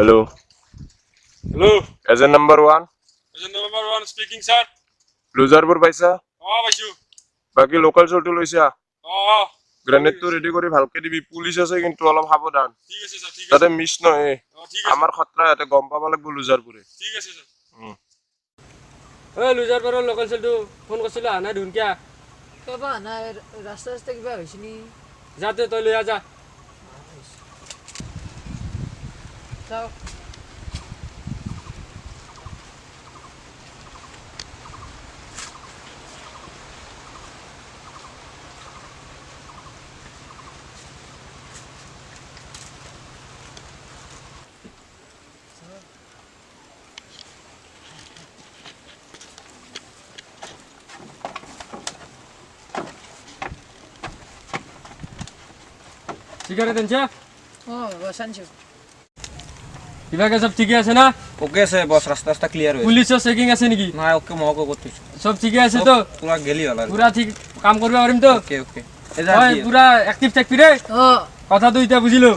Hello. Hello. Agent number 1. Agent number 1 speaking, sir. Luzarpur paisa. পাইছো। বাকি local চলটো লৈছা। গ্রেনেডটো ঠিক রেডি কৰি ভালকে দিবি। পুলিশ আছে কিন্তু অলপ সাবধান। আছে স্যাৰ, ঠিক তাতে আছে। মিছ নহয়। ঠিক আছে। আমাৰ খতৰা ইয়াতে গম পাব লাগিব লুজাৰপুৰে। ঠিক আছে স্যাৰ। ওই লুজাৰপুৰৰ লোকাল চলটো ফোন কৰিছিলো আনা ধুনকিয়া। কবা না ৰাস্তা কিবা হৈছে নি? যাতে তই লৈ আজা। চাও ঠিকারে দেনছে বসানছো কিবাকে সব ঠিকই আছে না? ওকে আছে বস, রাস্তা ক্লিয়ার হয়েছে। পুলিশও চেকিং আছে নাকি? না ওকে মহকে করতেছি। সব ঠিকই আছে তো? পুরা গেলি হল। পুরা ঠিক কাম করবে পারিম তো? Okay okay. ওই পুরা অ্যাক্টিভ থাকবি রে। কথা তো ইটা বুঝিলো।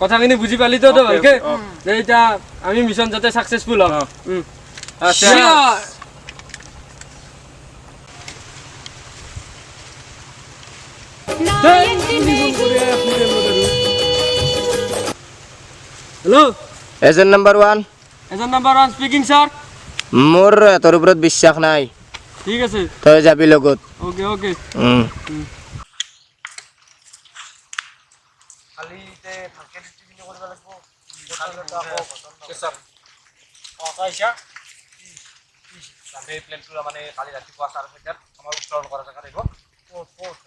কথাখিনি বুঝি পালি তো ভালকে? এইটা আমি মিশন যাতে সাকসেসফুল হও। আচ্ছা হ্যালো এজেন্ট নাম্বার 1। এজন নাম্বার 1 স্পিকিং স্যার। মোর তোর উপৰত বিশ্বাস নাই। ঠিক আছে তই যাবি লগত। Okay okay. খালিতে ভালকে ডিস্ট্রিবিউট কৰিব লাগিব। স্যাৰ আইছা এই প্লেনটো মানে কালি ৰাতিপুৱা 4:30 আমাৰ উত্তৰণ কৰা জায়গা আহিব।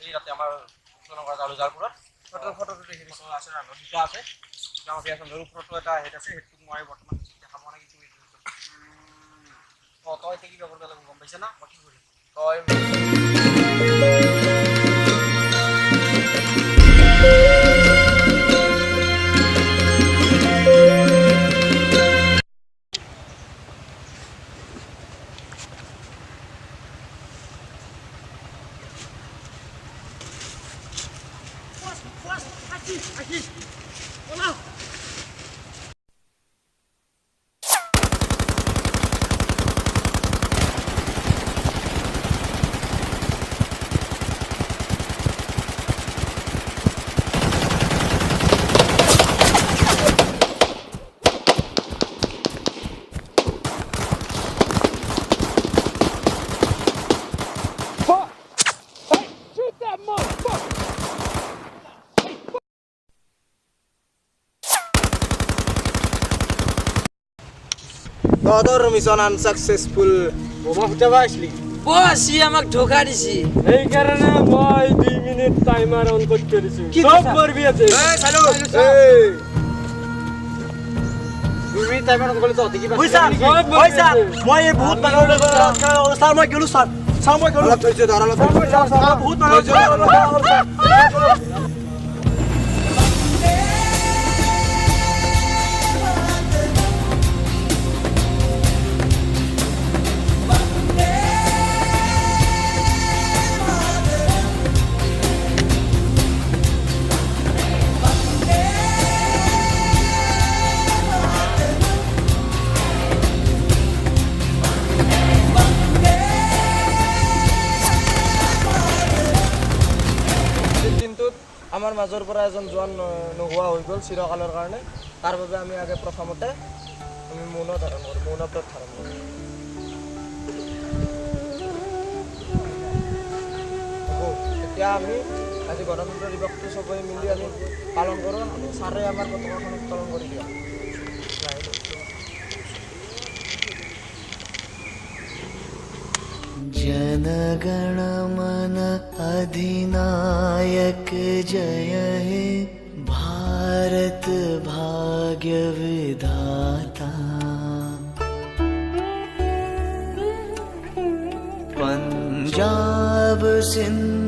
এই ৰাতি আমাৰ উত্তৰণ কৰা লুজাৰপুৰত ফটো দেখি দিছো আছে না, নদীটা আছে। আমাৰ বিয়া চন্দ্ৰৰ ওপৰতো এটা হেড আছে। হেডটো মই বৰ্তমান দেখা পোৱা নাই কিন্তু তই কি কৰিব লাগিব গম পাইছা না? মই কি কৰিম তই তোর মিশন আনসাকসেসফুল। বোমা ফুটাবা আসলি? বস ই আমাক ধোকা দিছি। এই কারণে মই 2 মিনিট টাইমার অন করতে দিছি। সব করবি আছে। এই চালু এই 2 মিনিট টাইমার অন করলে তো অতি কি পাস? পয়সা মই এই বহুত মানুহ স্যার মই গেলো স্যার মই গেলো অলপ ধৈৰ্য ধৰ, অলপ বহুত মানুহ আমাৰ মাজৰ পৰা এজন জোৱান নোহোৱা হৈ গ'ল চিৰকালৰ কাৰণে। তাৰ বাবে আমি আগে প্ৰথমতে আমি মৌন ধাৰণ কৰোঁ, মৌনব্ৰত ধাৰণ কৰোঁ। হ'ব, এতিয়া আমি আজি গণতন্ত্ৰ দিৱসটো চবেই মিলি আমি পালন কৰোঁ। ছাৰে আমাৰ পতাকাখন উত্তোলন কৰি দিয়ক। जनगण मन अधिनायक जय हे भारत भाग्य विधाता पंजाब सिंध